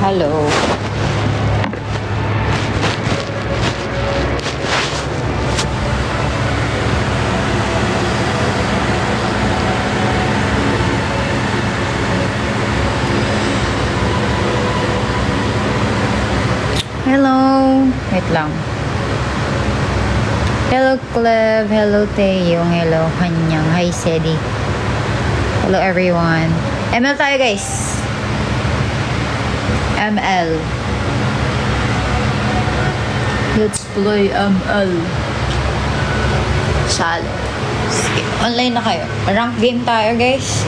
Hello. Hello. Wait lang. Hello, Clev. Hello, Taeyong. Hello, Hanyang. Hi, Sedi. Hello, everyone. ML tayo, guys. ML. Let's play ML. Salo. Sige. Online na kayo. Rank game tayo, guys.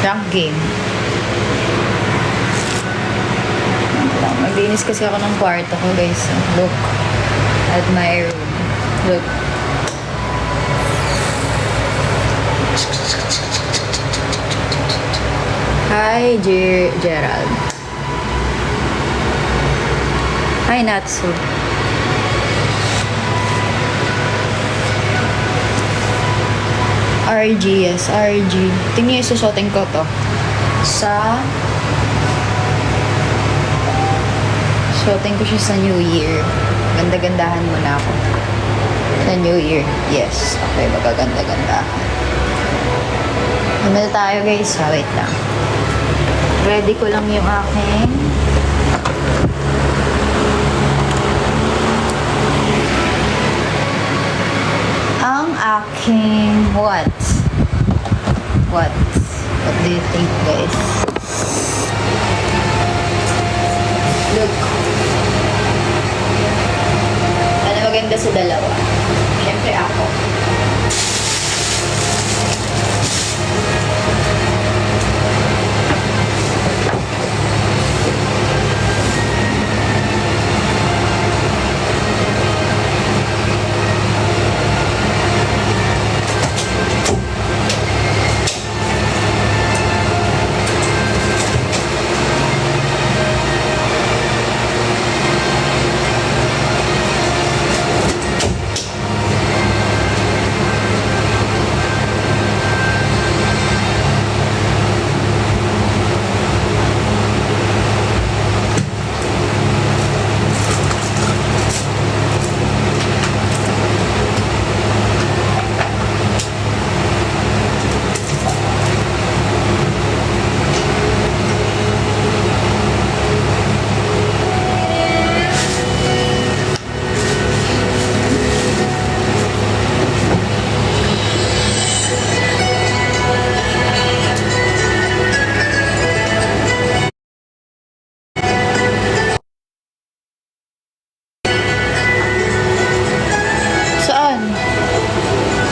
Rank game. Maglinis kasi ako ng kwarto ko, guys. Look at my room. Look. Hi, Gerald. Hi, Natsu. RG, yes, RG. Tingnan yung susuotin ko to. Suotin ko siya sa New Year. Ganda-gandahan muna ako. Sa New Year. Yes. Okay, magaganda-gandahan. Ano tayo, guys? Wait lang. Ready ko lang yung aking what do you think, guys? Look. Ano maganda sa dalawa? Siyempre ako.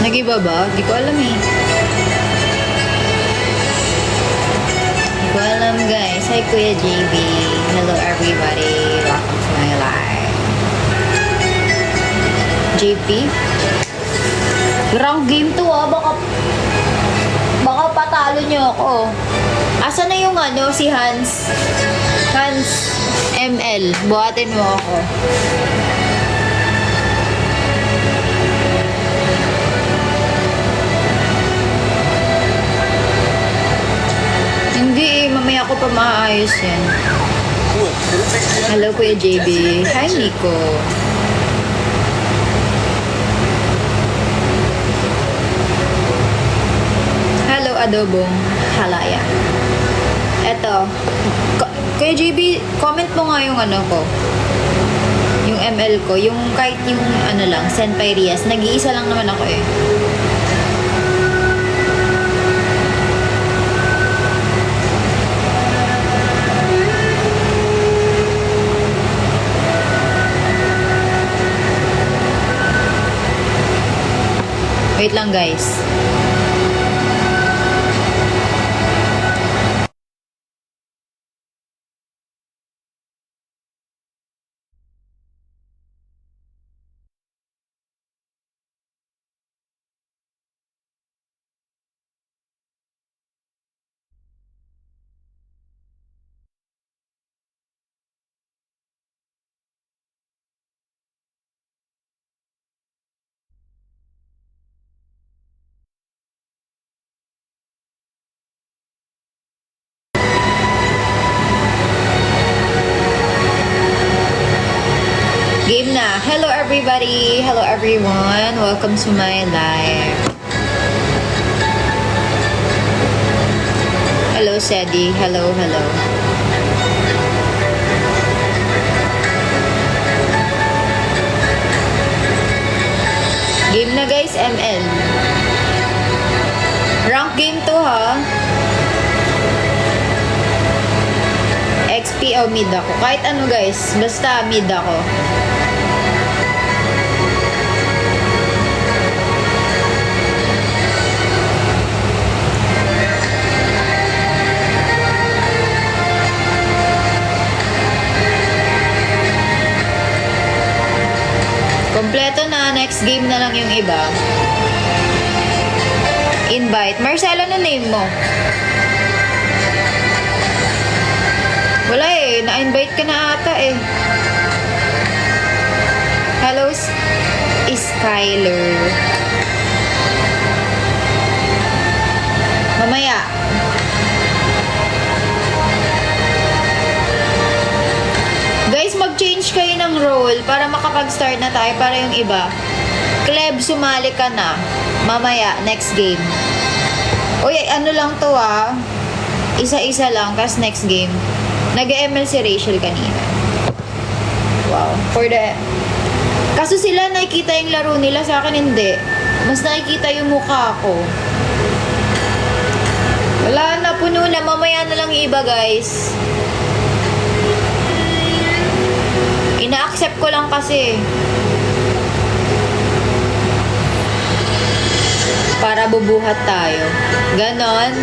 Nag-iba ba? Di ko alam eh. Di ko alam, guys. Hi, Kuya JB. Hello, everybody. Welcome to my live. JP? Rank game to ah. Baka patalo nyo ako. Asa na yung si Hans? Hans ML. Buhatin mo ako. Hindi eh, mamaya ko pa maayos yan. Hello, Kuya JB. Hi, Nico. Hello, Adobong Halaya. Eto. Kuya JB, comment mo nga yung ko. Yung ML ko. Yung kahit yung lang, Senpai Rias. Nag-iisa lang naman ako eh. Wait lang, guys. everybody. Hello everyone. Welcome to my live. Hello Sedi. Hello, hello. Game na guys, ML. Rank game to ha. XP o mid ako. Kahit ano guys, basta mid ako. Kompleto na, next game na lang yung iba. Invite. Marcelo, ano name mo? Wala eh, na-invite ka na ata eh. Hello, Skyler. Mamaya. Guys, mag-change kayo ng role para makapag-start na tayo para yung iba. Kleb, sumali ka na. Mamaya, next game. Uy, ano lang to ah. Isa-isa lang, tas next game. Nag-ML si Rachel kanina. Wow. For the... Kaso sila nakikita yung laro nila, sa akin hindi. Mas nakikita yung mukha ko. Wala na, puno na. Mamaya na lang yung iba, guys. Ina-accept ko lang kasi. Para bubuhat tayo. Ganon.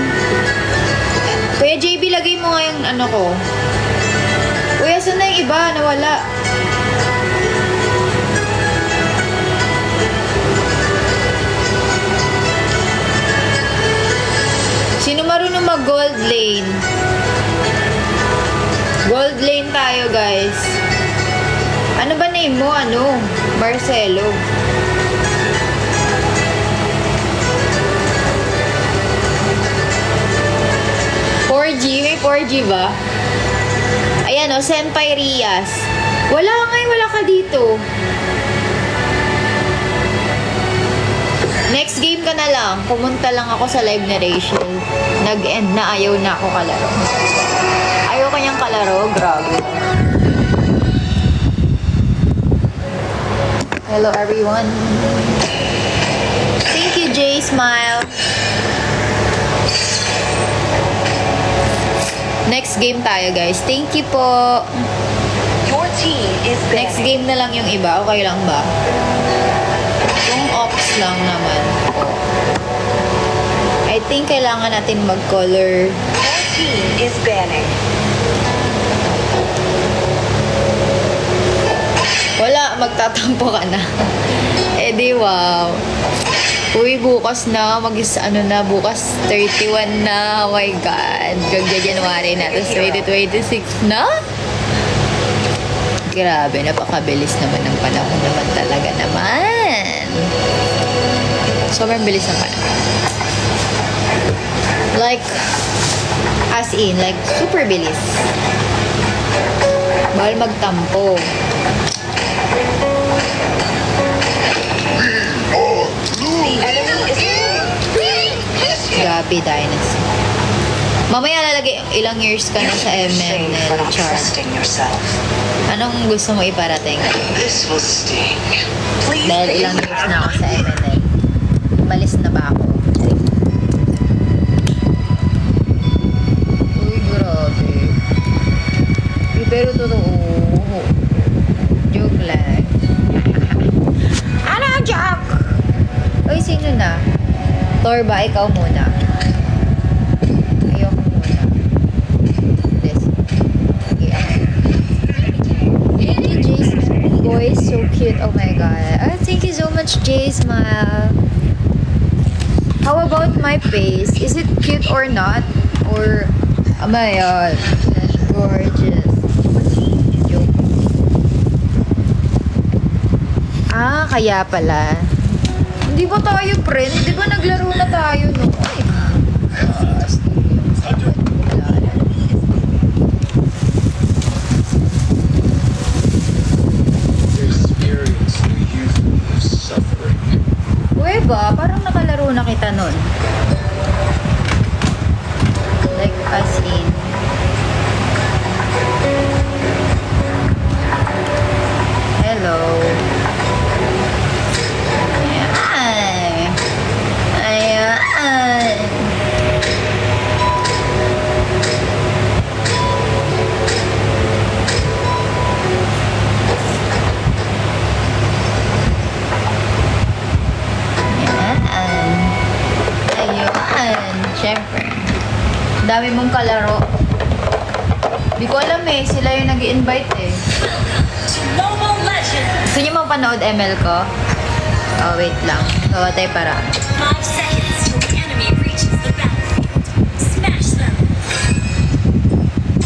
Kuya JB, lagay mo nga yung ano ko. Kuya, saan na yung iba? Nawala. Sino marunong mag-gold lane? Gold lane tayo, guys. Ano ba name mo? Ano? Marcelo. May 4G ba? Ayan o, Senpai Rias. Wala nga eh, wala ka dito. Next game ka na lang. Pumunta lang ako sa live ni Rachel. Nag-end na, ayaw na ako kalaro. Ayaw kanyang kalaro, grabe. Hello everyone. Thank you, Jay Smile. Next game tayo, guys. Thank you po. Your team is Next game na lang yung iba. Okay lang ba? Yung ops lang naman. I think kailangan natin mag-color. Your team is banning. Wala, magtatampo ka na. Eh di wow. Uy, bukas na, bukas 31 na, oh my God. January na, tapos 2026 na? Grabe, napakabilis naman ng panahon naman talaga naman. Sobrang bilis ng panahon. Like, as in, like, super bilis. Bawal magtampo. Gabi Dynasty. Mamaya lalagay ilang years ka na sa MNL, Char. Anong gusto mo iparating? Dahil ilang years na ako sa MNL. Malis na ba ako? Uy, grabe. Pero totoo. Joke lang. Ano, joke? Uy, sino na? Thor ba? Ikaw muna. Ayoko muna. This. Okay, ako. Thank you, Jace. Boy, so cute. Oh my God. Oh, thank you so much, Jace, ma. How about my face? Is it cute or not? Or, oh my God. Gorgeous. Joke. Ah, kaya pala. Di ba tayo, friend? Di ba naglaro na tayo, no? Ay, Siyempre. Dami mong kalaro. Di ko alam eh, sila yung nag-i-invite eh. Mobile Legends! Gusto niyo mapanood ML ko? Oh, wait lang. Gawa tayo para. 5 seconds till the enemy reaches the battlefield. Smash them!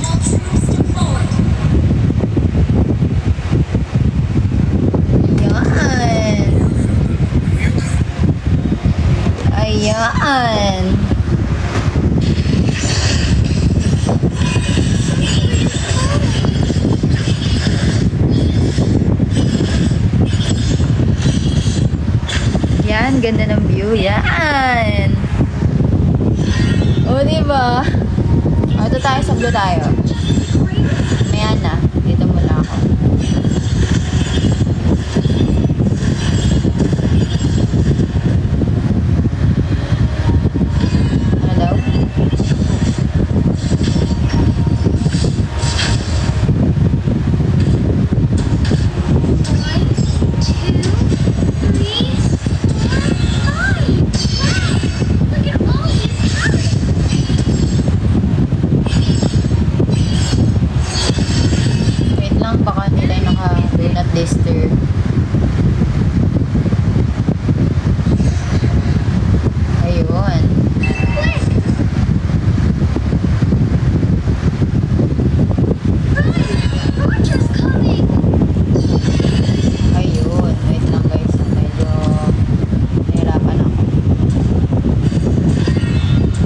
All troops deployed! Ayan. Ayan. Yan, ganda ng view. Yan. O, diba? O, ito tayo, sablo tayo. Mayan na. Dito muna ako. Ano daw? Wait lang, baka nila yung naka-do not disturb. Ayun. Ayun. Wait lang guys. Medyo nahirapan ako.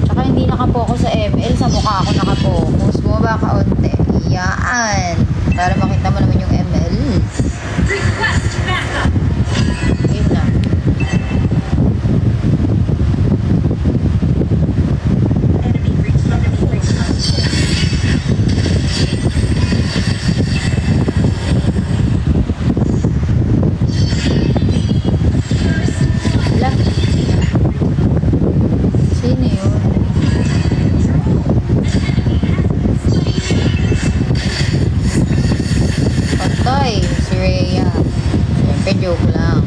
Tsaka hindi nakapokus sa ML. Sa mukha ako nakapokus. Bumaba kaunti. Yan. Para makita mo naman yung ML. Request backup! Yun na. Enemy reached enemy reached. Wala. Sino yun? Patay. Si Rhea. Siyempre, joke lang.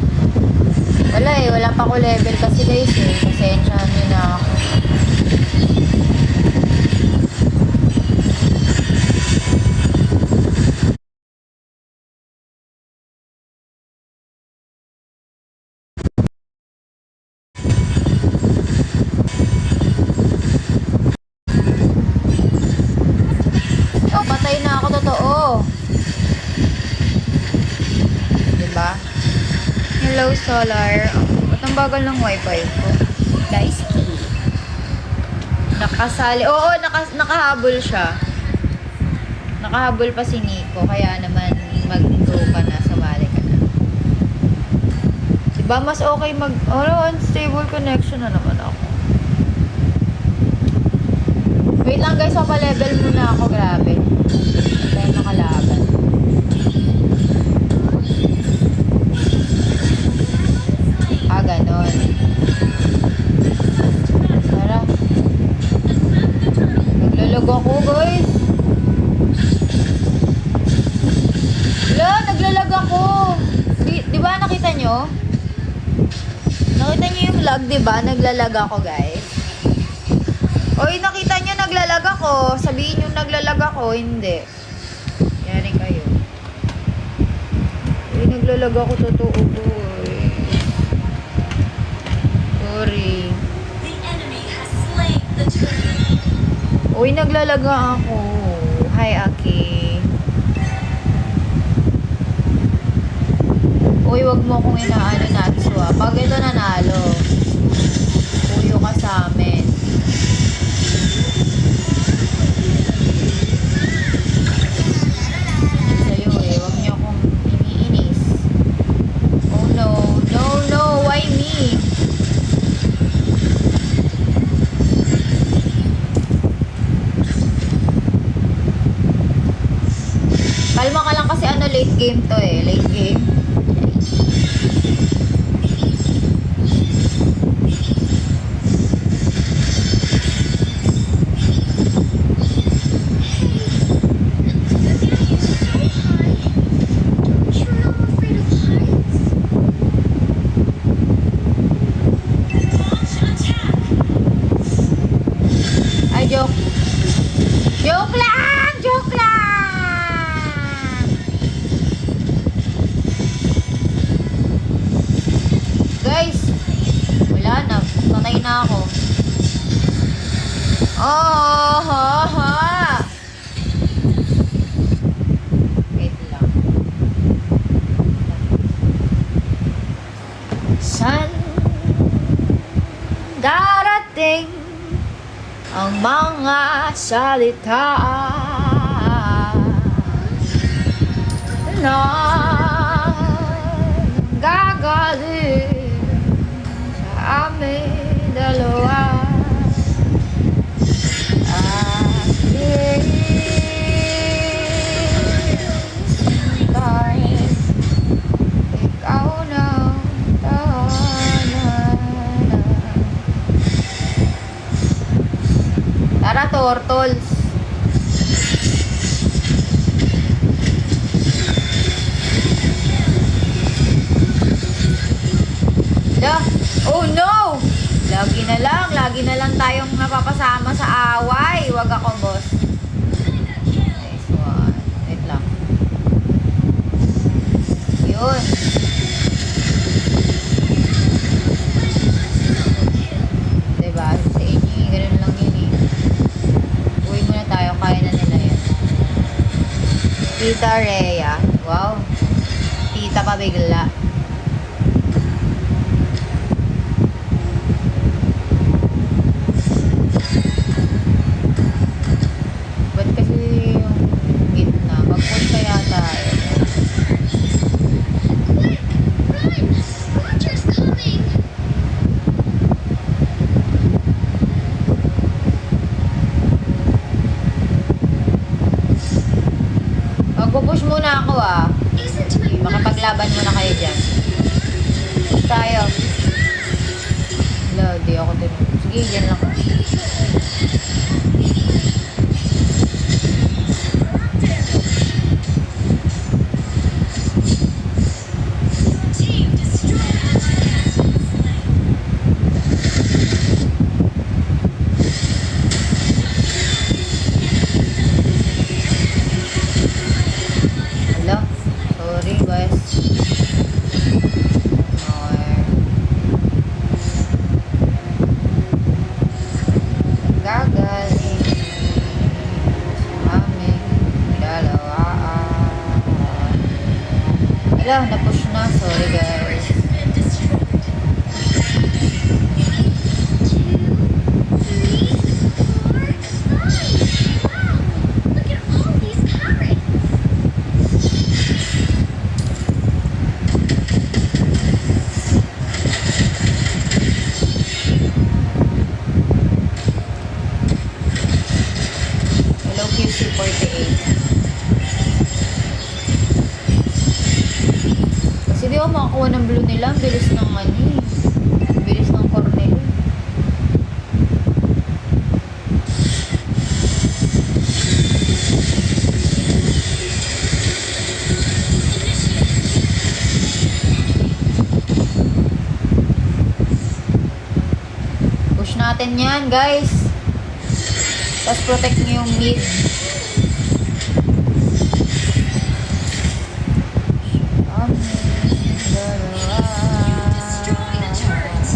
Wala eh. Wala pa ko level kasi guys eh. Pasensyahan nyo na ako. Oh, patay na ako. Totoo. Diba? Hello, Solar. Ba't ang bagal ng wifi ko? Guys, nakasali. Oo, nakahabol siya. Nakahabol pa si Nico. Kaya naman, mag-go ka na. Sumali ka na. Diba, mas okay unstable connection na naman ako. Wait lang guys, pa-level muna ako. Grabe. Hindi tayo makalaban. Ganon. Tara. Naglalag ako, guys. Wala, naglalag ako. Di ba nakita nyo? Nakita nyo yung lag, di ba? Naglalag ako, guys. Oy, nakita nyo naglalag ako. Sabihin nyo naglalag ako, hindi. Yari kayo. Oy, naglalag ako, totoo po. Sorry. The enemy has slain the turtle. Uy, naglalaga ako. Hi, Aki. Uy, wag mo akong inaano, Natsua. Pag ito nanalo, puyo ka sa amin. Sa'yo eh, wag niyo akong iniinis. Oh no, no, no, why me? Kalma ka lang kasi late game to eh. Late game. Joke. Joke lang! Joke lang! Guys, wala na. Patay na ako. Oh, ha, ha. Wait lang. San darating ang mga salita na gagaling sa amin dalawa. Ikaw na tara, turtles. Oh no! Lagi na lang tayong napapasama sa away. Wag ako, boss. Nice one. Wait lang. Yun. Diba? Sa inyo, ganun lang yun eh. Uwi muna tayo. Kaya na nila yun. Tita Rhea. Wow. Tita pa bigla. Ba't kasi yung gitna? Mag-push kaya tayo. Roger's coming. Magpupush muna ako ah. Isn't my Makipaglaban muna kayo dyan. Push tayo. Wala, di ako din. Sige, dyan lang. team destroyed? Hala, sorry guys. Gagaling sa aming dalawa. Hala, na-push na. Sorry guys. Look at all these carrots. Hello, QC48. Kasi di ako makakuha ng blue nila. Ang bilis ng ano eh. Ang bilis ng cornel. Push natin yan, guys. Tapos protect nyo yung mid. Destroyed a turret.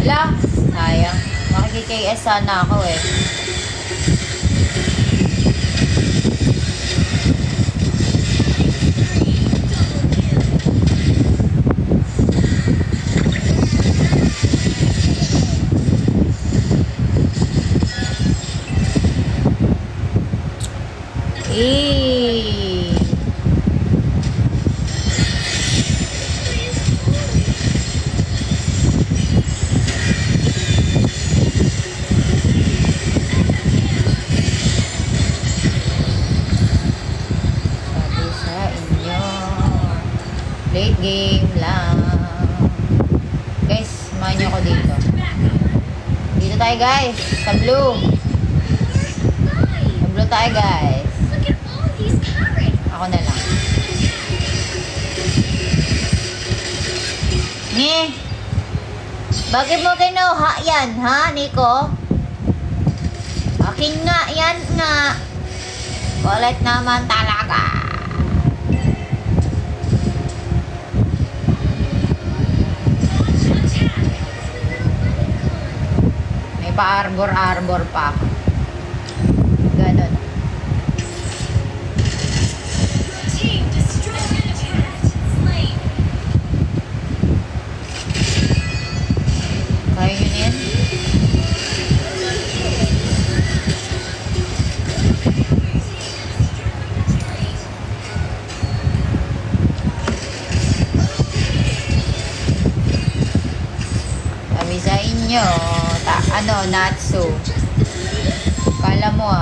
Wala. Sayang. Makiki-KS sana ako eh. Eh. Sabi sa inyo, late game lang. Guys, samahan niyo ako dito. Dito tayo guys. Sa blue. Sa blue tayo guys. Look at all these carrots. Ako na lang. Ni. Bakit mo kinuha yan, ha, Nico? Akin nga, yan nga. Kulit naman talaga. May pa-arbor-arbor pa ako. Ganon. Team destroy enemy. Slain. Kaya yun yan? Sabi sa inyo, Natsu. Kala mo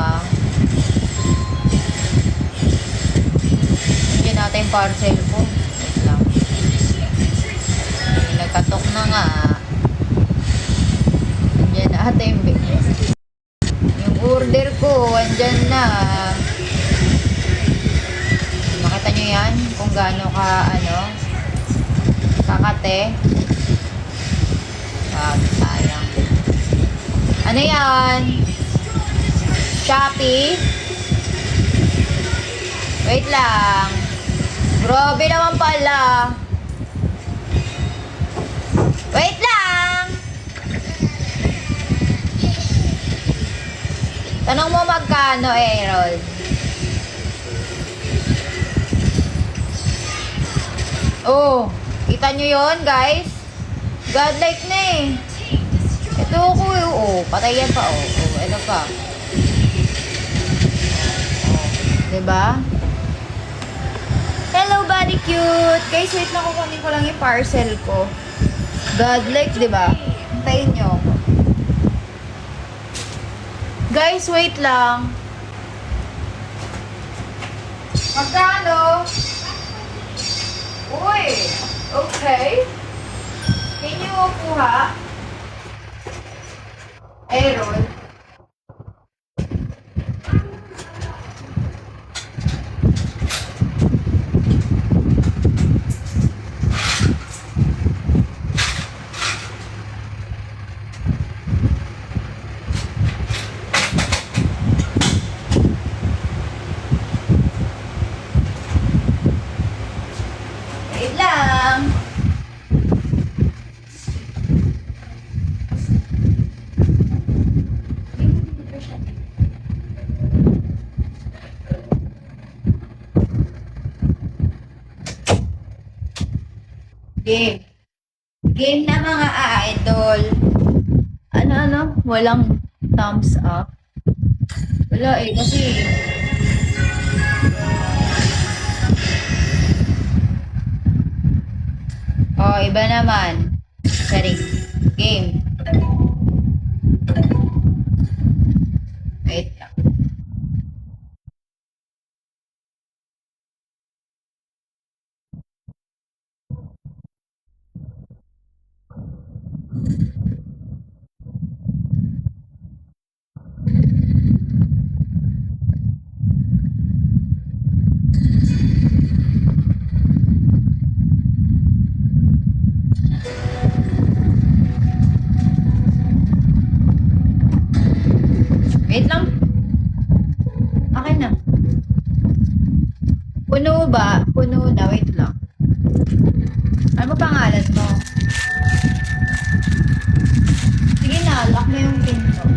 hindi natin yung parcel ko. Wait lang. Nagkatok na nga. Andyan natin yung order ko, andyan na. Makita nyo yan? Kung gaano ka, kakate. Sayang. Ano yan? Shopee? Wait lang. Grabe naman pala. Wait lang. Tanong mo magkano, Aaron? Oh, kita nyo yun, guys? Godlike na eh. Ito ako eh. Oh, patay yan pa. Oh, ito pa. Diba? Hello, body cute. Guys, wait lang, kukunin ko lang yung parcel ko. Godlike, diba? Hintayin nyo. Guys, wait lang. Magkano? Uy! Okay. Can you kuha? Aaron. Wait lang. Game. Game na mga idol. Ano? Walang thumbs up. Wala eh, kasi oh, iba naman. Sorry. Game. Wait lang. Wait lang. Okay na. Puno ba? Puno na. Wait lang. Ano pangalan mo? Sige na, lock mo yung pinto.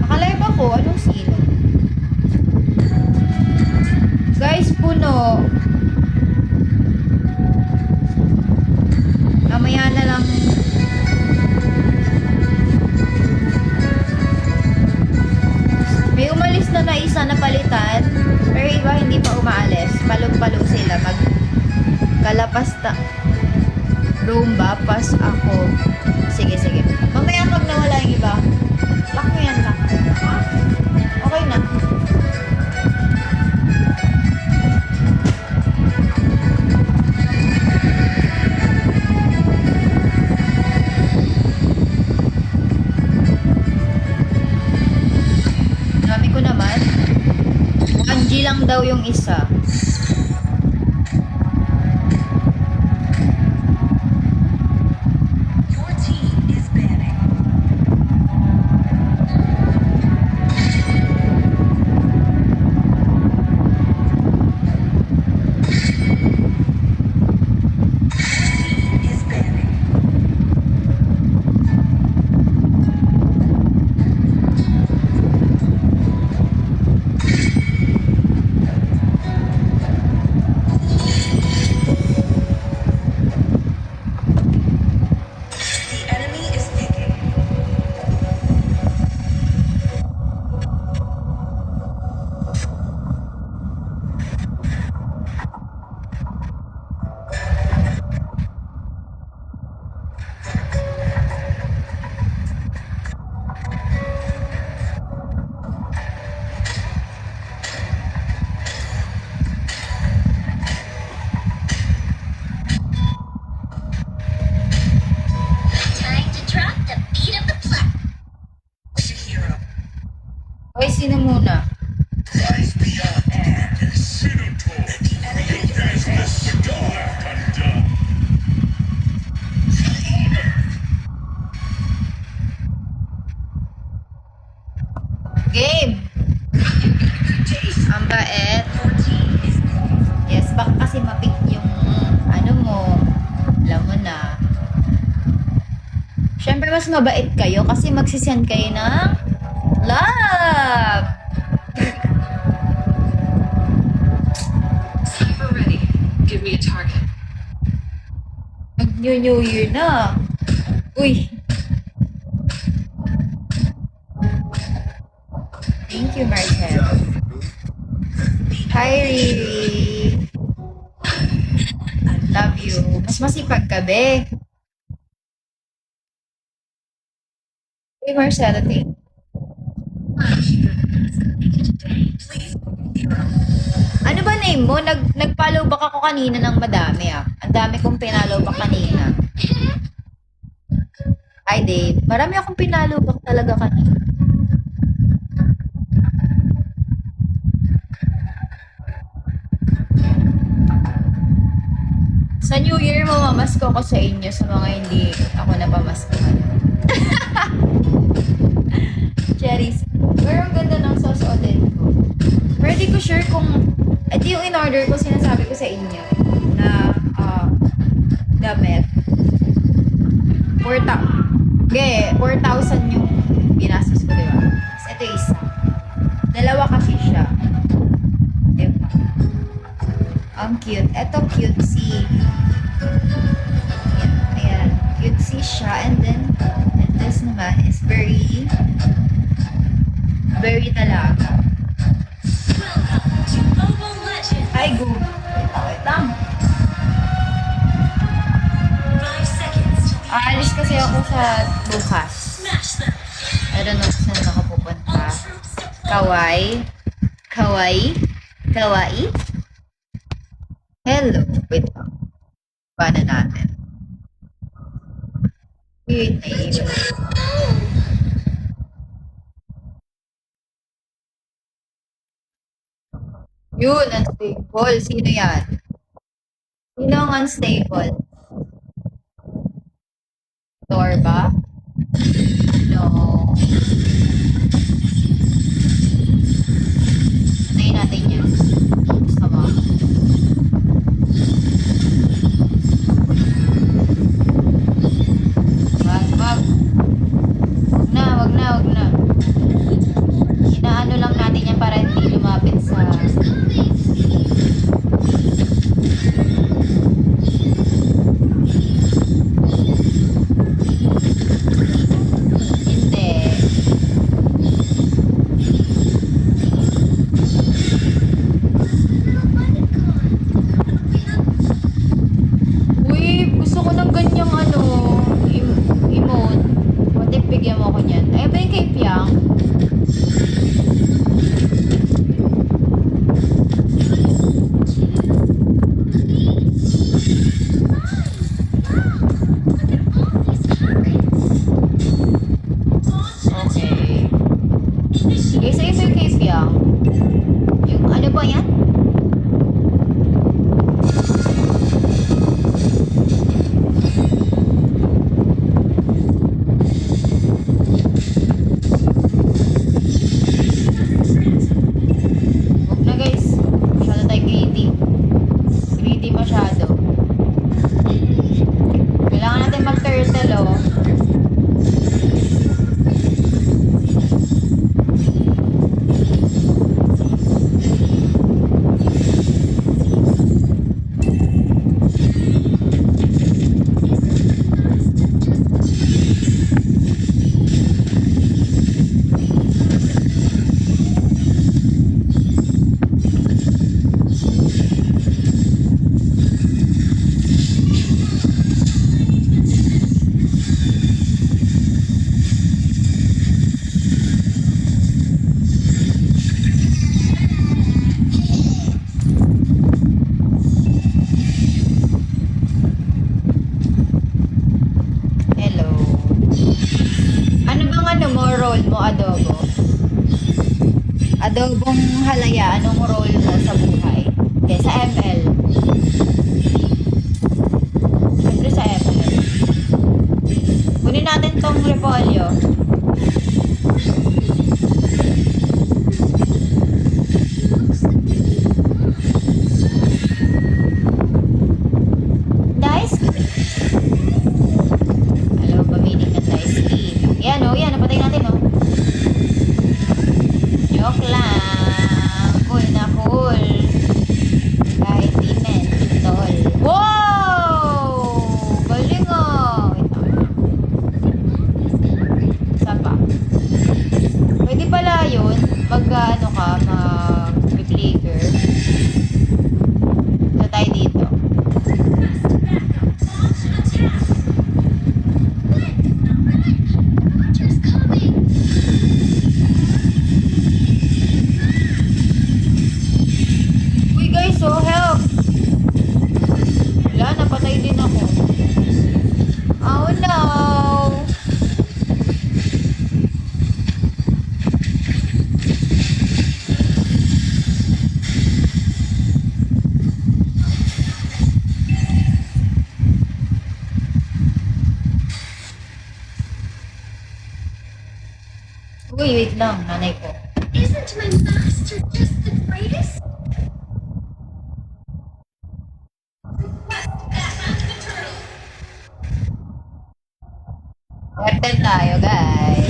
Nakalive ako. Anong sino? Guys, puno. Mamaya na lang. May umalis na isa na palitan. Pero iba hindi pa umaalis. Palong-palong sila. Magkalapasta. Roomba. Pas ako. Sige. Mamaya pag nawala yung iba. Lock mo yan lang. Okay na. daw yung isa. Your team is banning. Team is banning. The enemy is picking. Time to drop the beat of the plot. The hero. Okay, sino muna? Rise beyond and Sinotor. The enemy is Guys, banning. this the door undone. Game! Ang bait. Your team is Yes, baka kasi mapik yung ano mo. Alam mo na. Siyempre, mas mabait kayo kasi magsisend kayo ng love! Cypher ready. Give me a target. Mag-New Year na. Uy! Thank you, Marcel. Hi, Riri. Love you. Mas masipag ka, be. Hey, Marcel, thank please hero. Ano ba name mo? Nag-follow back ako kanina ng madami ah. Ang dami kong pinalo back kanina. Hi Dave. Marami akong pinalo back talaga kanina. Sa New Year, mamamasko ko sa inyo sa mga hindi ako napamaskahan. Cherries. Pero ang ganda ng susuotin ko. Pero di ko sure kung ito yung in-order ko, sinasabi ko sa inyo na damit. 4,000 yung binastos ko, diba? Tapos ito yung isa. Dalawa kasi siya. Diba? Ang cute. Ito cutesy. Ayan. Ayan. Cutesy siya. And then this naman is very talaga. Welcome to Mobile Legends. Ay, go. Wait lang. 5 seconds till the Aalis kasi ako sa bukas. smash them. I don't know kung saan ako pupunta. All troops deployed. Kawaii? Hello. Wait lang. Paano natin? Wait, naiiwan. Yun, unstable. Sino yan? Sino ang unstable? Thor ba? No. Patayin natin yan. Gusto mo? Wag. Wag na. Inaano lang natin yan para hindi lumapit sa... Hindi. Uy, gusto ko ng ganyang emote. What if bigyan mo ako niyan? Ay, ba yung kay Piang? Okay. Okay, so ito yung kay Piang. Yung ano ba yan? role mo, adobo? Adobong halaya, anong role mo sa buhay? Okay, sa ML. Siyempre sa ML. Kunin natin tong repolyo. Dice cream. Alam mo ba meaning ng dice cream? Yan o, yan. Napatay natin o. Joke lang. Cool na cool. Kahit di mentol. Wow! Galing o. Wait lang. Isa pa. Pwede pala yun. Pag ano ka, mag-flicker. So tayo dito. Uy guys, oh help! Wala, napatay din ako. Oh no! Uy, wait lang, nanay ko. Isn't my master just the greatest? Warten tayo, guys.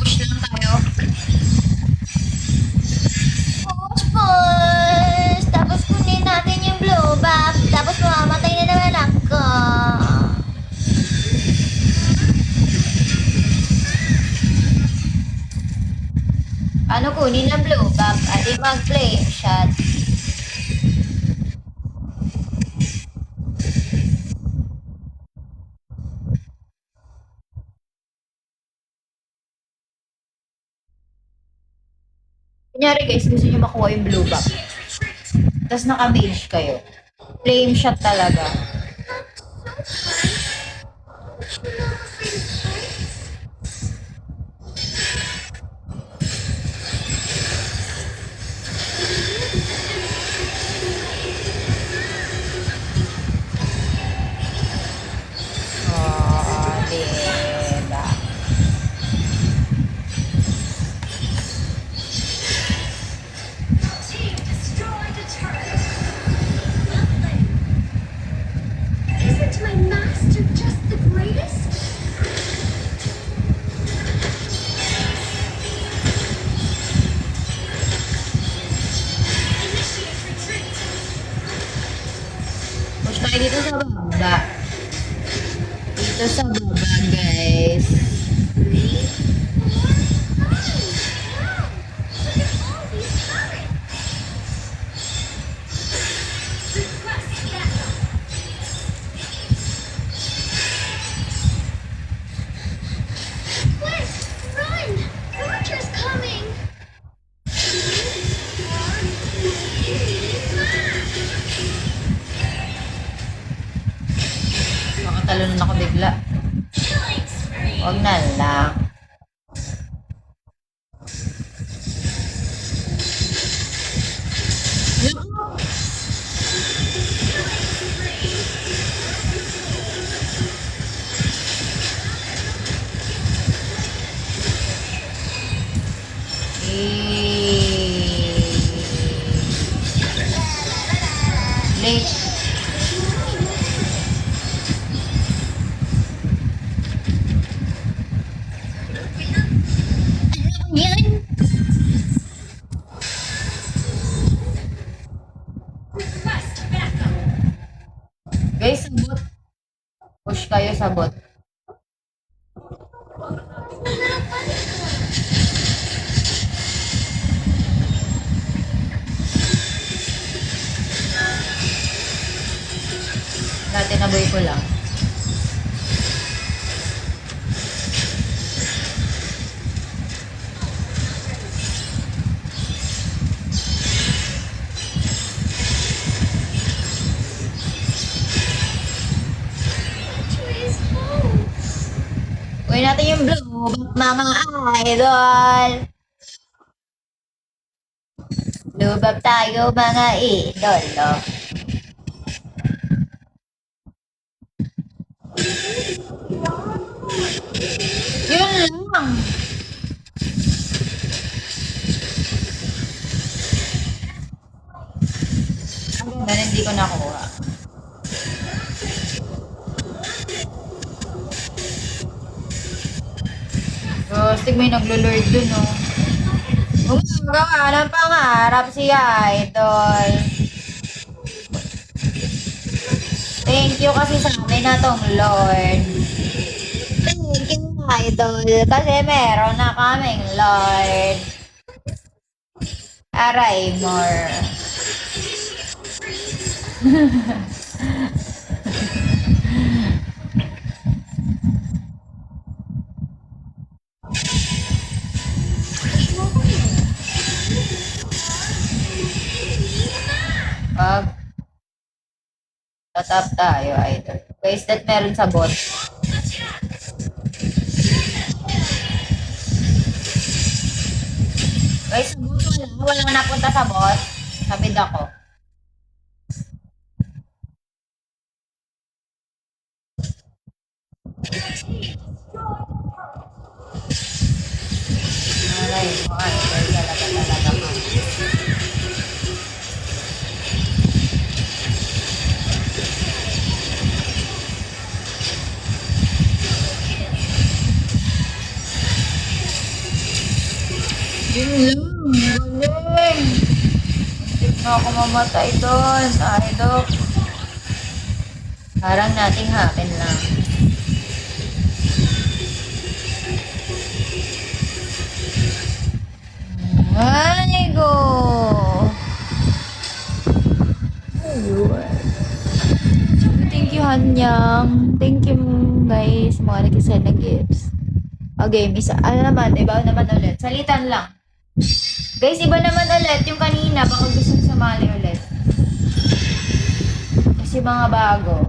Push lang tayo. Push! Tapos kunin natin yung blue buff. Tapos mamamatay na naman ako. Ano kunin ang blue buff at mag-play shot? Kunyari guys, gusto nyo makuha yung blue buff. Tapos naka-mage kayo. Flame shot talaga. Oh, diba? Team destroyed a turret. Lovely. Isn't my master just the greatest? Initiate retreat. Push tayo dito sa baba. Dito sa baba, guys. 3, 4, 5. Wow! Look at all these turrets. Request backup. Quick, run! Roger's coming. 3, 4, 5. Makatalon ako bigla. Killing spree. Huwag na lang. sa bot. Dati naboy ko lang. Uwi natin yung blue, mga idol. Lubab tayo mga idol, no? Yun lang. Ang ganda, hindi ko nakuha. Rostig, may naglo-lord dun, no? Gumagawa ng pangarap si idol. Thank you kasi sa amin na tong Lord. Thank you, idol. Kasi meron na kaming Lord. Aray more. Pag tatap tayo, idol. Wasted meron sa bot. Guys, sa bot wala. Walang napunta sa bot. Sa mid ako. Aray, mga idol. Talaga ka. Yun lang. Galing. Hindi na ako mamatay doon. Idol. Parang nating happen lang. Ay, go! Ayun. Thank you, Hanyang. Thank you, guys. Mga nag-send ng gifts. Okay, isa. Ano naman? Iba naman ulit. Salitan lang. Guys, iba naman ulit. Yung kanina, baka gusto sumali ulit. Kasi mga bago.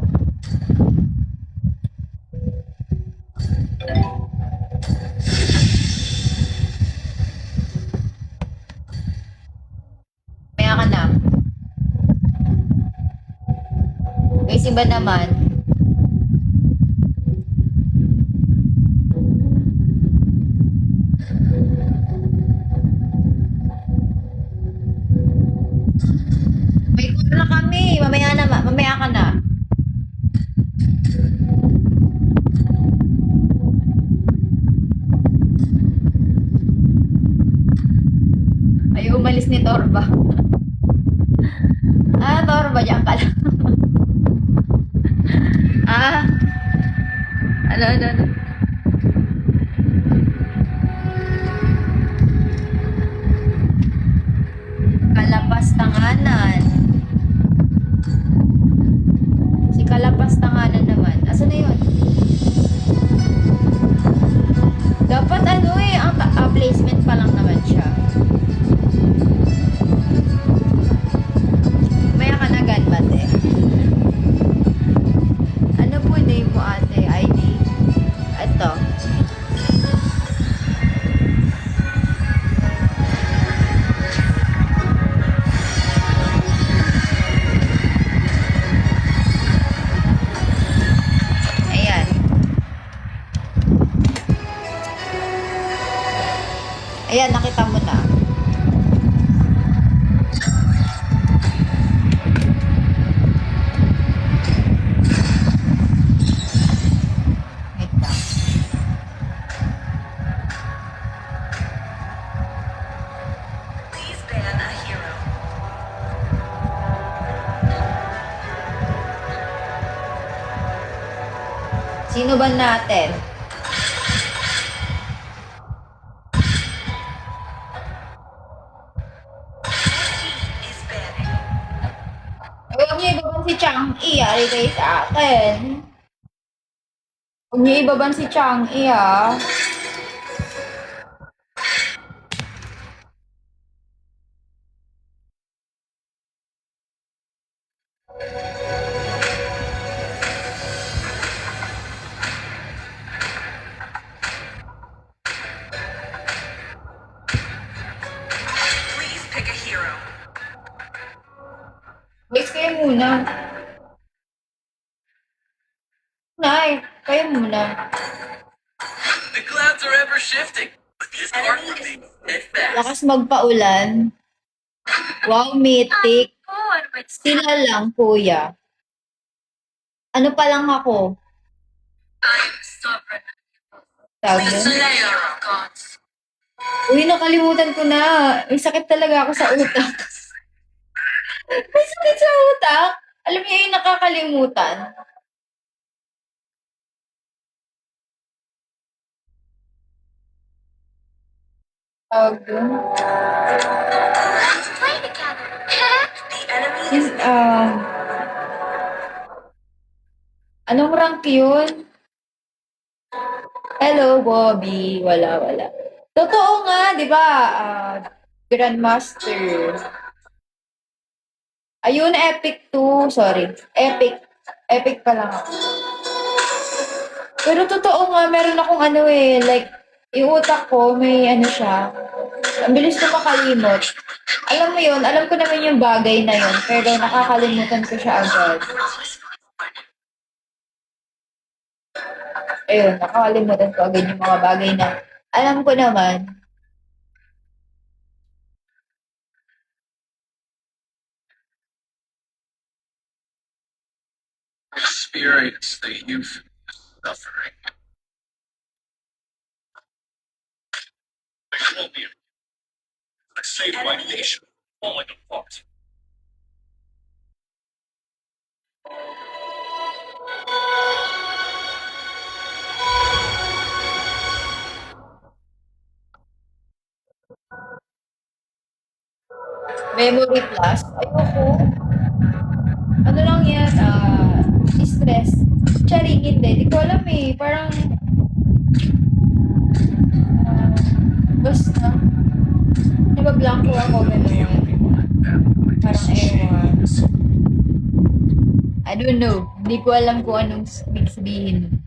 Maya ka na. Guys, iba naman. May call na kami. Mamaya ka na. Ay, umalis ni Torba. Torba, diyan ka lang. Ano? Kalapas tanganan. Si Kalapas tanganan naman. Asan na yun? Dapat ang placement pa lang naman siya. Maya ka na ganbat eh. Ano po name mo ate? ID? Ito. Ayan. Ayan, nakita mo na. Wait lang. Please ban a hero. Sino Sino ba natin? Is banning. Huwag niyo ibaban si Chang-E, ari kayo sa akin. Huwag niyo ibaban si Chang-E, ah. Please pick a hero. Wait, kayo muna. Nay, kayo muna. The clouds are ever shifting, but this heart remains steadfast. Lakas magpaulan. Wow, mythic. Sila lang, kuya. Ano pa lang ako? I am sovereign. Tawag The doon? slayer of gods. Uy, nakalimutan ko na. May sakit talaga ako sa utak. May sakit sa utak. Alam niyo yung nakakalimutan. Tawag doon? Let's play together. The enemy is Yung, anong rank yun? Hello, Bobby. Wala, wala. Totoo nga, di ba? Grandmaster. Ayun, Epic 2. Sorry. Epic. Epic pa lang ako. Pero totoo nga, meron akong ano eh, like, yung utak ko, may ano siya. Ang bilis ko makalimot. Alam mo yun, alam ko naman yung bagay na yun, pero nakakalimutan ko siya agad. Ayun, nakakalimutan ko agad yung mga bagay na alam ko naman. Experience the youth suffering. I will be. I saved my nation from falling apart. Memory plus. Ayoko. Ano lang yan? Stress. Charing, hindi. Di ko alam eh. Parang, basta. Nabablanko ako, gano'n. Parang ewan. I don't know. Hindi ko alam kung anong ibig sabihin.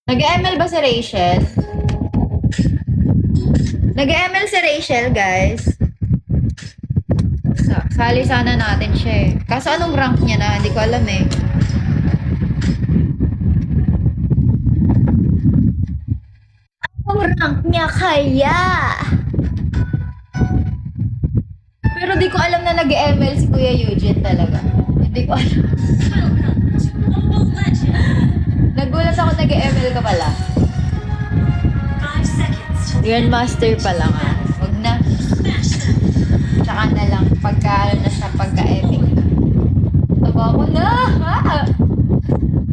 Nag-ML ba si Rachel? Nag-ML si Rachel, guys. Sali sana natin siya eh. Kaso anong rank niya na? Hindi ko alam eh. Anong rank niya kaya? Pero di ko alam na nag-ML si Kuya Eugene talaga. Hindi ko alam. Welcome to Mobile Legends. Nagulat ako nag-ML ka pala. 5 seconds till Grandmaster pa lang ah. Huwag na. smash them. Tsaka na lang pagka ano na siya, pagka-epic. Taba ko na! Ha?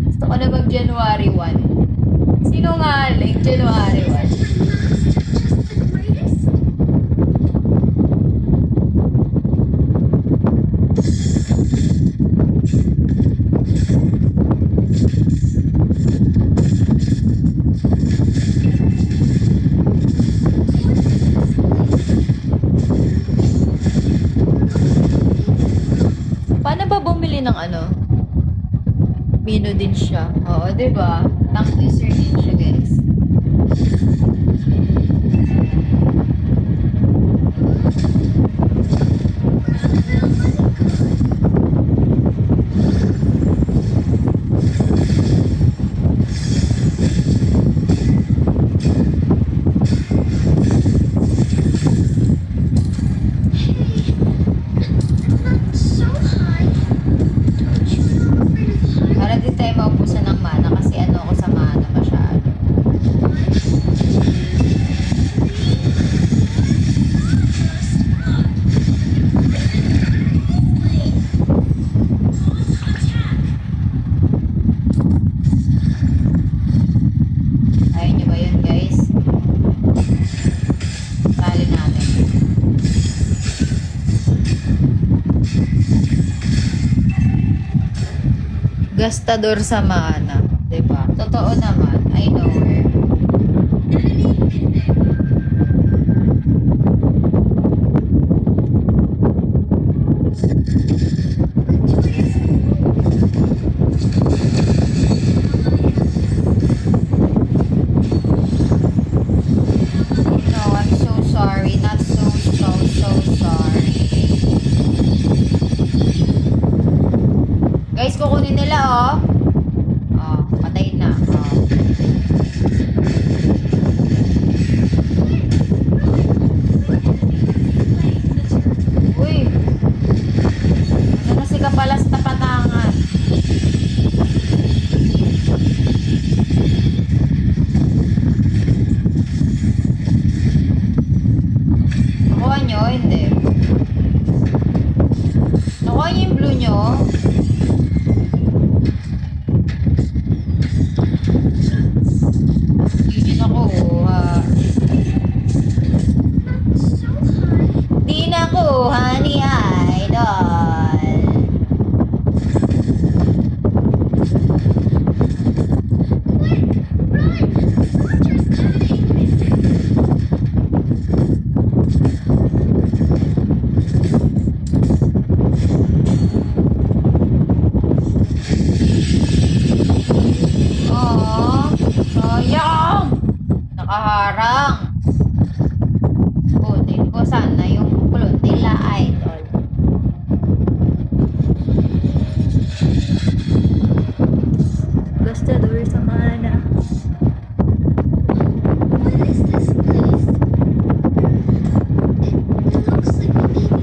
Gusto ko na mag January 1. Sinungaling, January 1. Just the greatest. Paano ba bumili ng ano? Mino din siya. Oo, di ba? Tank user din siya, guys. So high. Don't you know really high? Para di tayo maubusan ng mana kasi ano ako sa mana masyado. Gastador sa mana. Diba? Totoo naman. I know her. No, I'm so sorry. Not so sorry. Guys, kukunin nila, oh. Oh, patay na. Oh. Uy. Ano na si Kapalas na patangan? Nakuha nyo? Hindi. Nakuha nyo yung blue nyo? Hindi nyo nakuha. Di nakuha ni Idol. Oh, sayang! Nakaharang. Kunin ko sana yung pulot nila, Idol. Gastador sa mana. What is this place? It looks like a baby.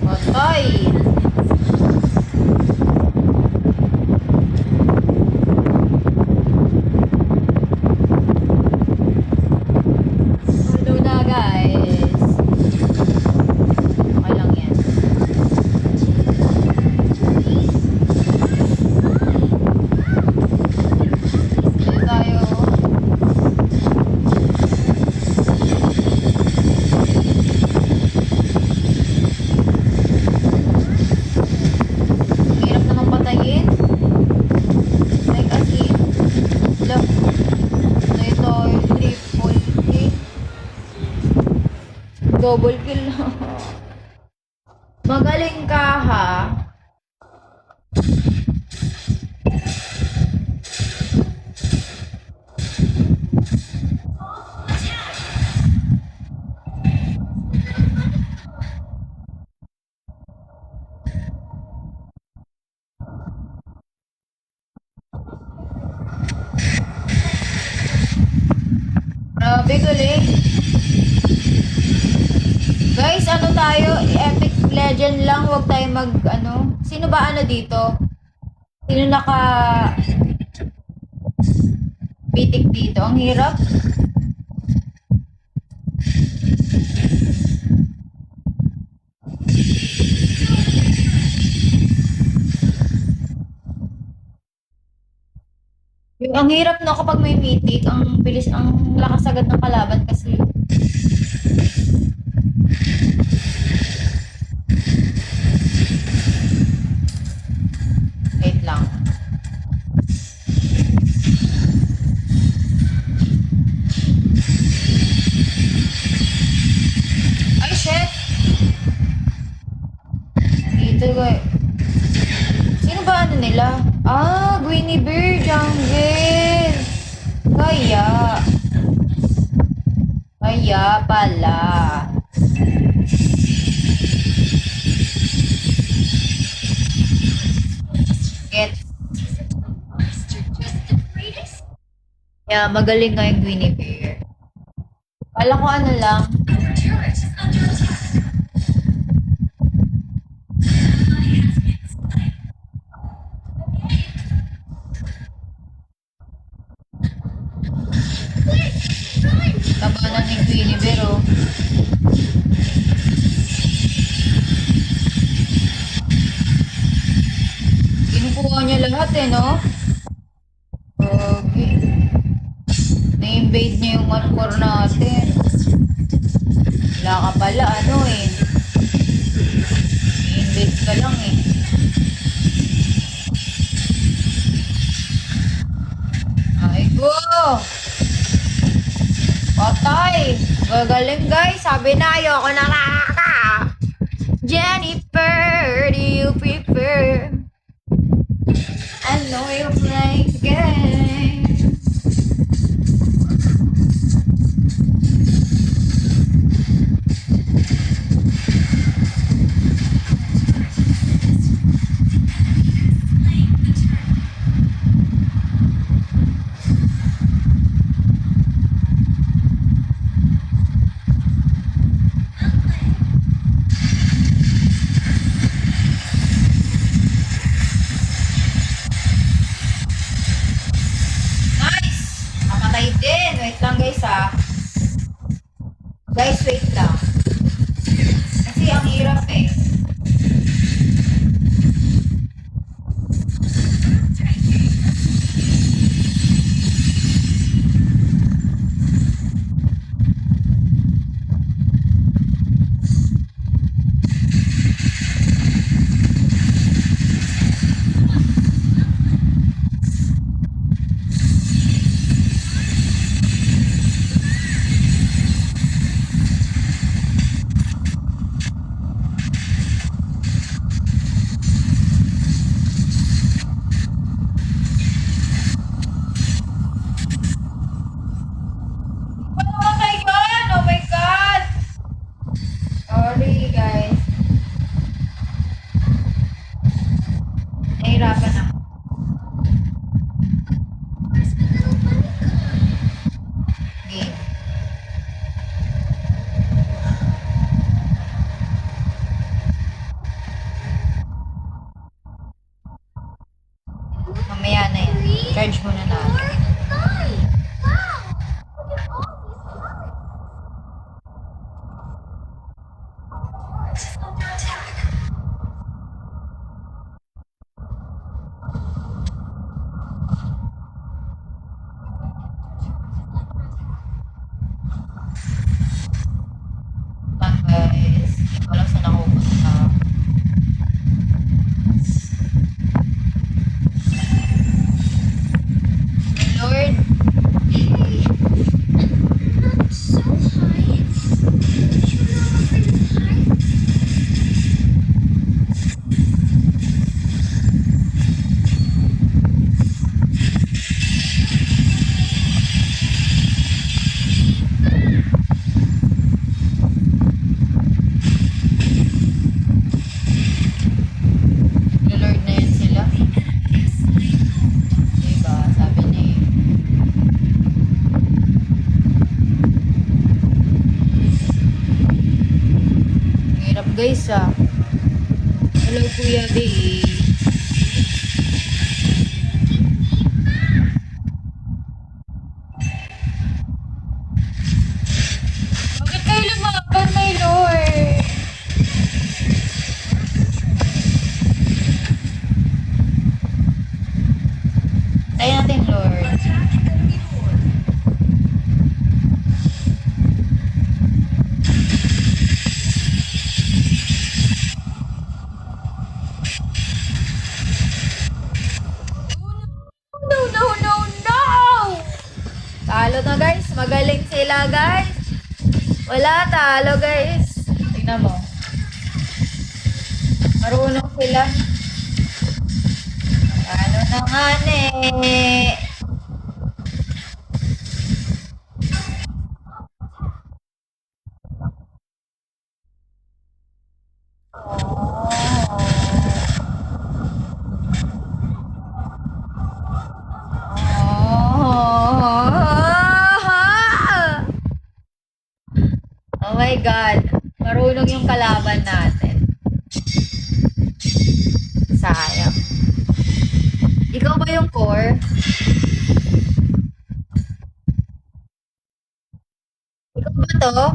Patay! Hello na, guys. Okay lang yan. Dito tayo. Ang hirap naman patayin. Like as in. Look. Ito yung triple kill. Double kill na. Magaling ka, ha? Grabe, galing. Guys, ano tayo? Epic Legend lang. Huwag tayo mag, ano. Sino ba ano dito? Sino naka bitik dito? Ang hirap. Yung, ang hirap no kapag may mythic, ang bilis, ang lakas agad ng kalaban kasi. Wait lang. Ay, shit! Dito, guys. Sino ba ano nila? Ah, Guinevere Jungle. Kaya. Kaya pala. Get. Yeah, magaling nga yung Guinevere. Kala ko ano lang. Your turret is under attack. Tabanan ni Guinevere, oh. Kinukuha niya lahat, eh, no? Okay. Na-invade niya yung core natin. Wala ka pala, ano eh. Na-invade ka lang eh. Ay go! Patay! Gagaling guys! Sabi na ayoko na nakaka! Jennifer, do you prefer? I know you play games. Nice! Namatay din. Wait lang guys ah. Guys, wait lang. Kasi ang hirap eh. Ano namatay yun? Oh my God! Sorry guys. Nahirapan ako. Game. Mamaya na yan. Charge muna natin. Lang guys. Hindi ko alam saan ako pupunta. Lord. Not so high. You know I'm high. Lord na yan sila. Diba? Sabi ni hirap guys ah. Hello Kuya D. Bakit kayo lumaban, my Lord? Tayo natin, Lord. Attack enemy horde. No, no, no, no! Talo na guys. Magaling sila guys. Wala, talo guys. Tingnan mo. Marunong sila. Talo na nga eh. Oh my God. Marunong yung kalaban natin. Sayang. Ikaw ba yung core? Ikaw ba to?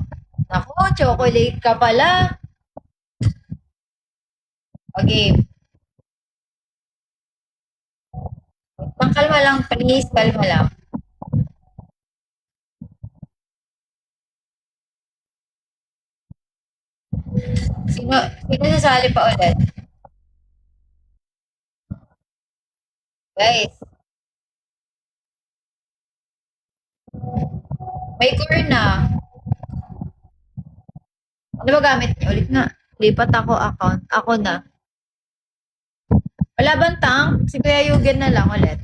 Ako, chocolate ka pala. Okay. Kalma lang, please. Kalma lang. Sino sasali pa ulit? Guys, may core na. Ano ba gamit niyo? Ulit nga. Lipat ako account. Ako na. Wala bang tank? Si Kuya Yugen na lang ulit.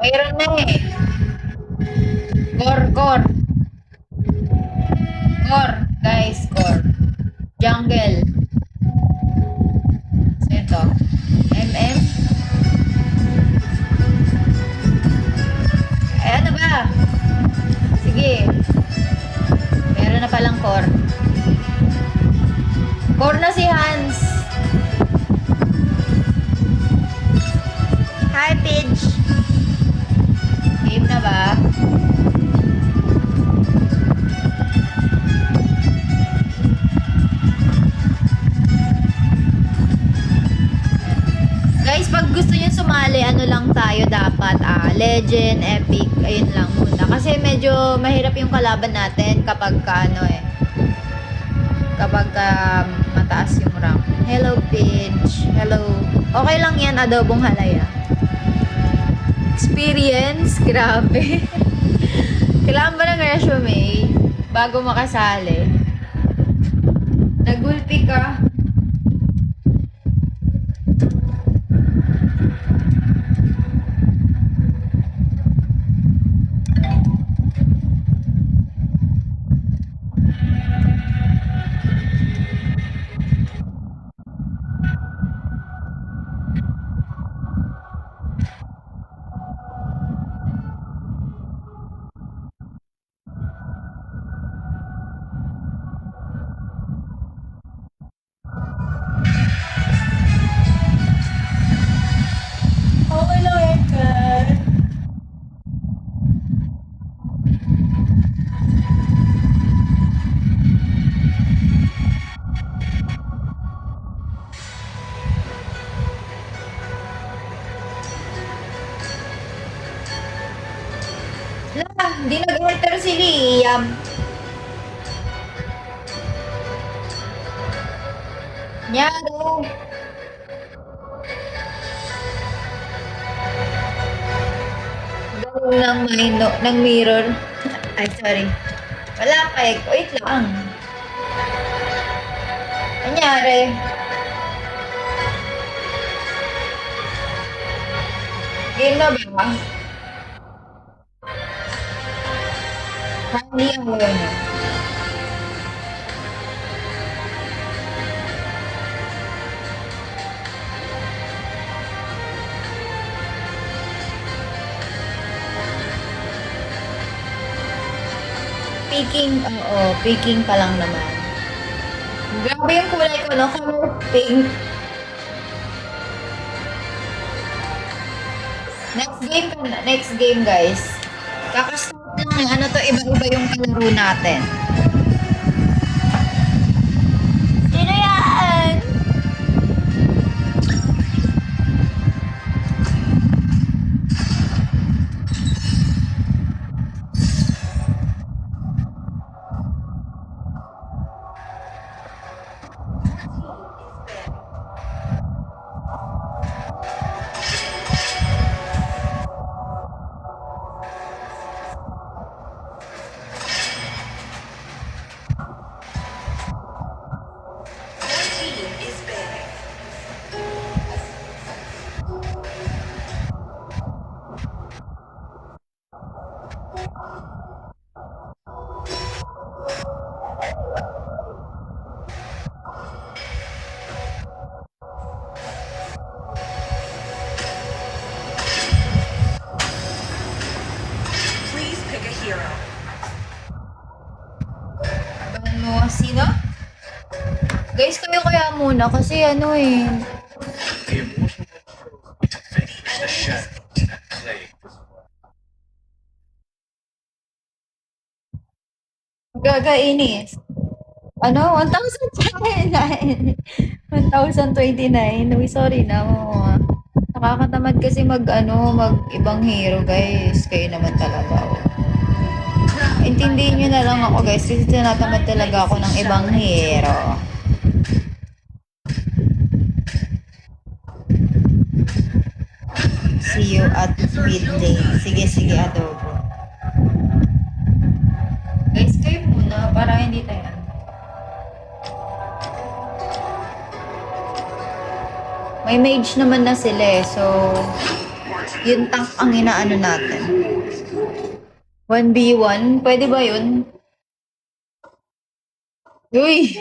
Mayroon na eh. Core. Core, guys, core. Jungle. So ito. MM. Eh, ano ba? Sige. Meron na palang core. Core na si Hans. Hi, Pidge. Game na ba? Guys, pag gusto niyo sumali, ano lang tayo dapat, legend, epic, ayun lang muna. Kasi medyo mahirap yung kalaban natin kapag kapag mataas yung rank. Hello, Pinch. Hello. Okay lang yan, adobong halaya. Experience? Grabe. Kailangan ba ng resume bago makasali? Nagulpi ka. Okay lang, Edgar. Hindi nag-enter si Liam. Nyado. Galing ng mirror. Ay, sorry. Wala pa eh. Wait lang. Nangyari. Game na ba? Hindi ang wala niya. Picking pa lang naman. Grabe yung kulay ko, no? Color pink. Next game, guys. Kakastart lang ng ano to, iba-iba yung kalaro natin. Sino yan? Please pick a hero. Abangan mo, sino? Guys, kayo kaya muna kasi ano eh. The immortal to finish the shadow that plague this world. Gagainis. Ano? 1,029. 1,029. Uy, sorry na. Nakakatamad kasi mag ibang hero, guys. Kayo naman talaga. Oh. Intindihin nyo na lang ako, guys, kasi tinatamad talaga ako ng ibang hero. See you at midday. Sige, adobo. Guys, kayo muna para hindi tayo. May mage naman na sila eh, so yun tank ang inaano natin. 1v1, pwede ba yun? Uy!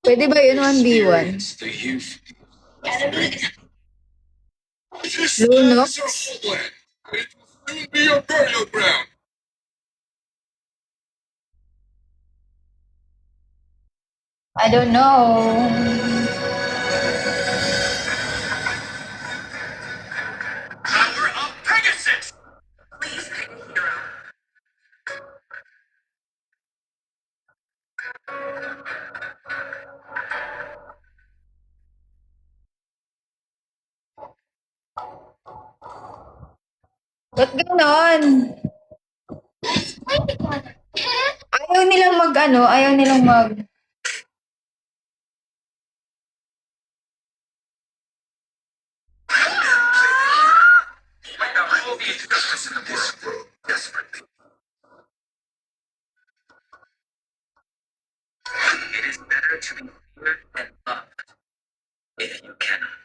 Pwede ba yun 1v1? The youth. Lunox? It will soon be a burial ground. I don't know. Power of Pegasus! Please pick a hero. Ba't ganon? Ayaw nilang ayaw nilang mag... Find out all the injustice in the world. Desperately. It is better to be feared than loved. If you cannot.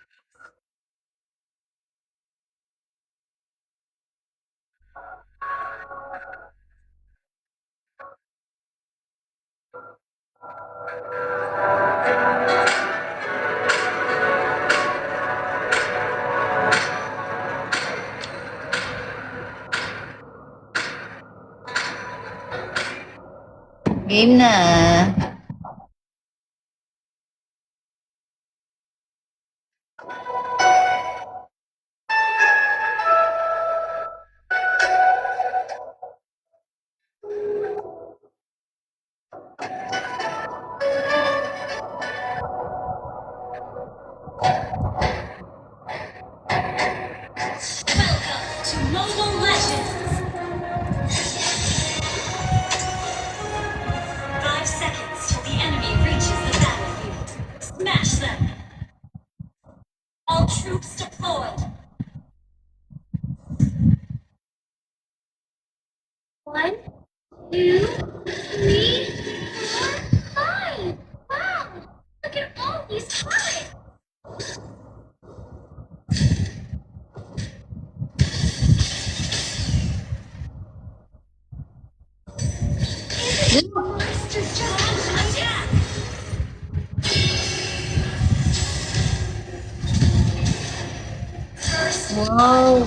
Game na. Welcome to Mobile Legends! 5 seconds till the enemy reaches the battlefield. Smash them! All troops deployed! 1, 2, 3, 4, 5. Wow! Look at all these cards. Monster Judge Attack! First Wow.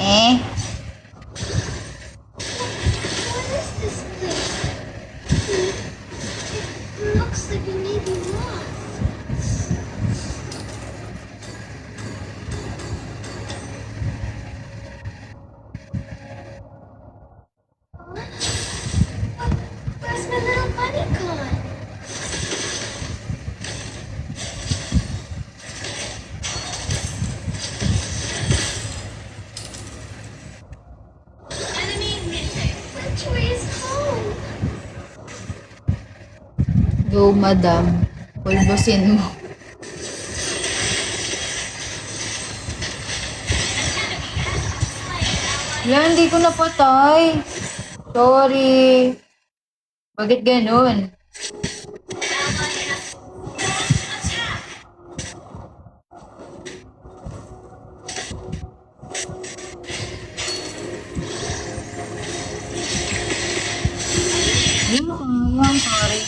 Eh? What is this place? It looks like we may be lost. Where's my little bunny gone? enemy missing. Victory is home. Go, madam. Pulbusin mo. Wala, hindi ko napatay. Sorry. Bakit ganun? Attack! Hindi mo kaya. Sorry.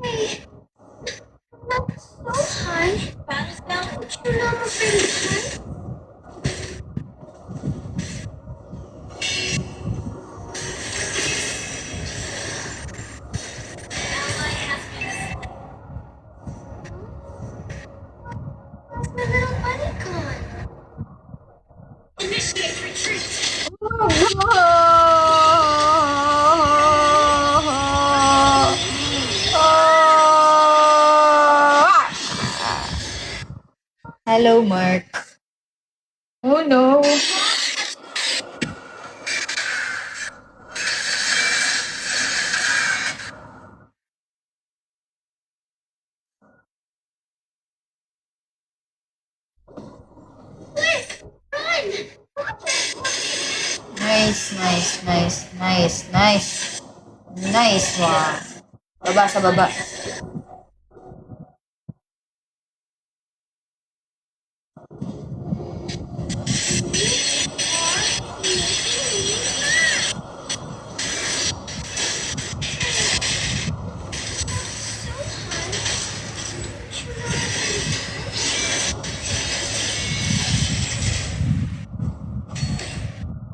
Hey, not so high. Battle spell You're not afraid of heights? Hello, Mark. Oh no. Nice, nice, nice, nice, nice. Nice one. Baba sa baba.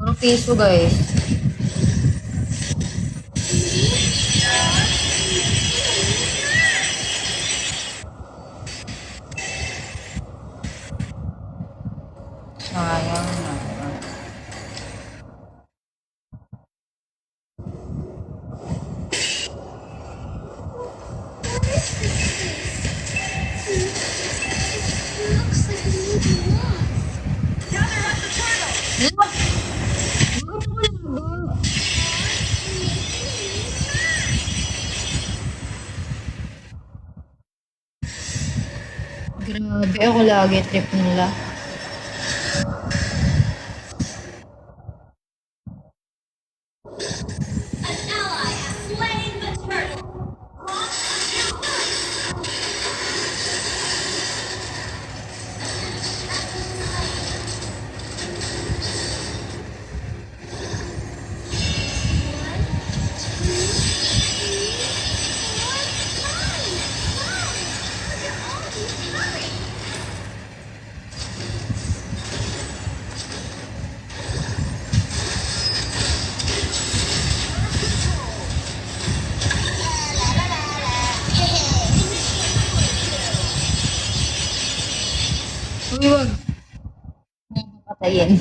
Puro piso, guys. Sayang na. Looks like we need to walk. Gather up the turtle. Grabe ako lagi trip nila. An ally has slain the turtle. Uy, wag. Patayin.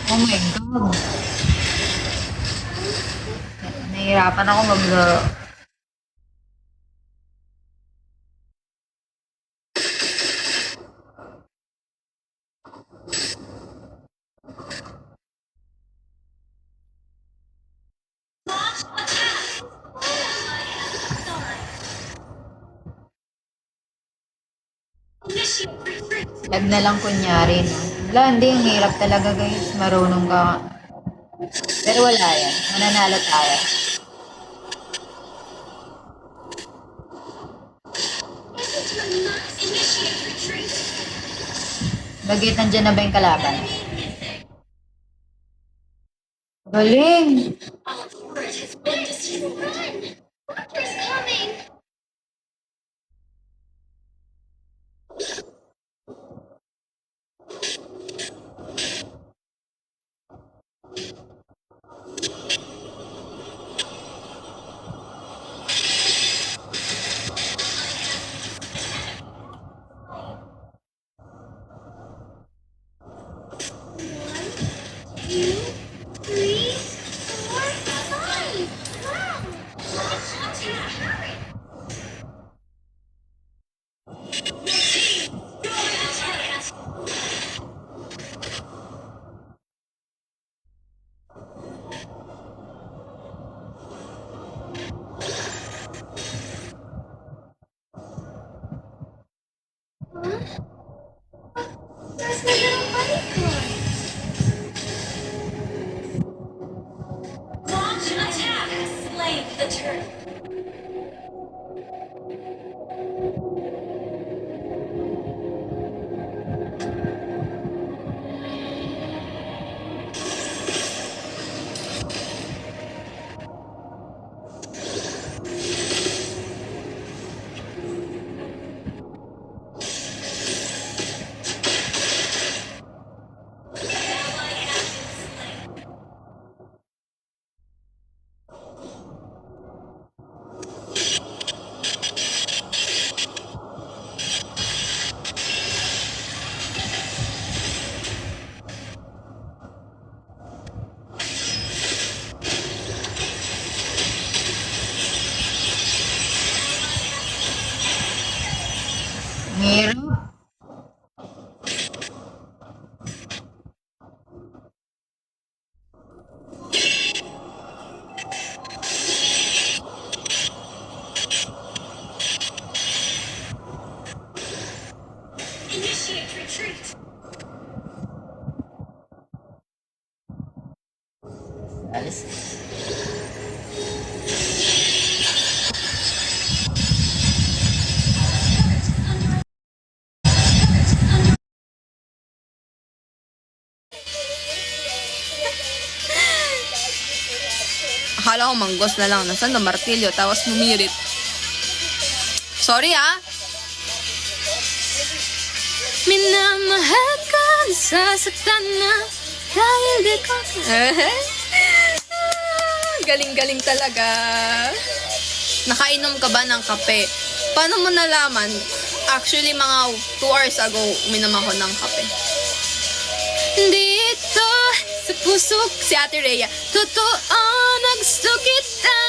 Oh my God. Nahihirapan ako maglaro. Initiate retreat. Lag na lang kunyari, no? Wala, hindi. Ang hirap talaga, guys. Marunong ka. Pero wala yan. Mananalo tayo. Initiate retreat. Bagit, nandyan na ba yung kalaban? Galing! Our turret has been destroyed. Walker's coming. Two, three, four, five. Wow. There's my little bunny toy. Launch attack has slain the turtle. Alis. Akala ko manggos na lang. Nasaan na martilyo? Tapos mumirit. Sorry ah. Minamahal ka, nasasaktan na dahil di ko... Galing-galing talaga. Nakainom ka ba ng kape? Paano mo nalaman? Actually, mga 2 hours ago, uminom ako ng kape. Dito sa puso, si Ate Rhea, totoo na gusto kita.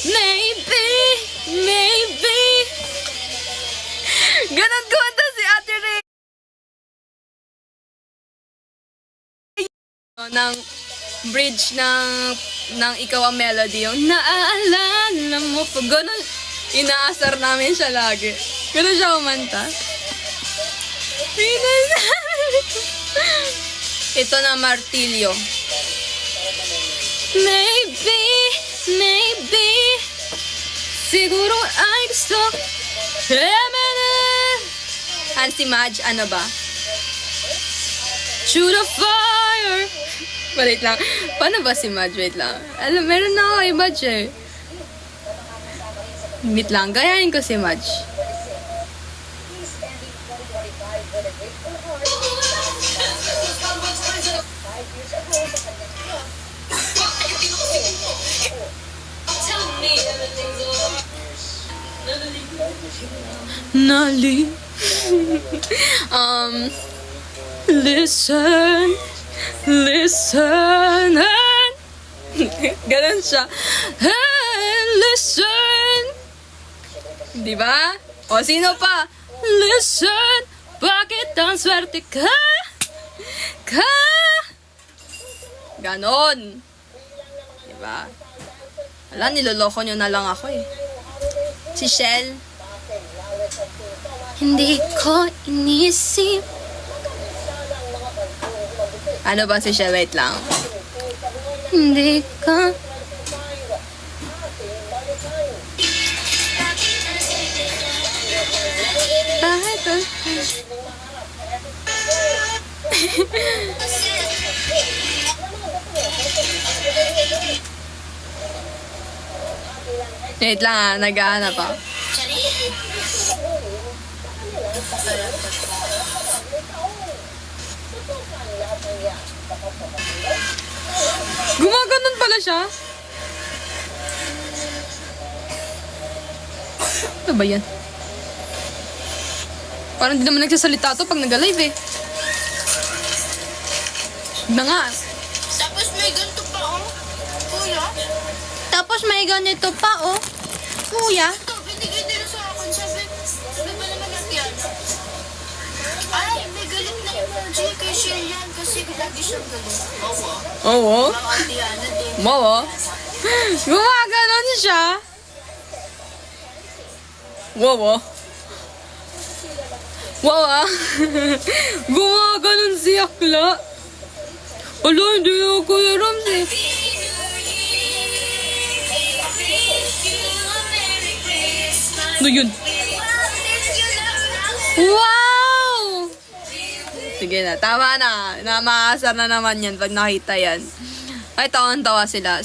Maybe, maybe. Ganon kumanta si Ate Rhea. Ng bridge ng Ikaw ang Melody, yung naaalala mo pa. Ganon, inaasar namin siya lagi. Ganon siya kumanta. Ito na martilyo. Maybe, maybe, siguro ay gusto. Si Madge, ano ba? Shoot a fire. Wait lang. Paano ba si Madge? Wait lang. Alam, meron na ako iba, Che. Wait lang. Gayahin ko si Madge. Nali. Listen. Listen. Ganon siya. And listen. Diba? O, sino pa? Listen. Bakit ang swerte ka? Ganon. Diba? Wala, niloloko nyo na lang ako eh. Si Shell. Hindi ko inisip. Ano ba si Shell? Wait lang. Hindi ko. Kahit wait lang ah, nag-aanap pa. Gumaganon pala siya. Ano ba yan? Parang di naman nagsasalita to pag nag-live eh. Na nga. Tapos may ganito pa, oh. Kuya? Tapos may ganito pa oh. Kuya. Ito, binigay nila sa akin. Sabi ba naman yan? Ay, may galit na emoji kay Shillian kasi lagi siyang galit. Oo. Ang ate Ana din. Mawa. Gumaganon siya. Wawa. Wawa. Gumaganon si Akla. Ala, hindi ako Kuya Ramsey. Ano yun? Wow! Sige na, tama na. Namaasar na naman yan pag nakita yan. Ay, tawan-tawa sila.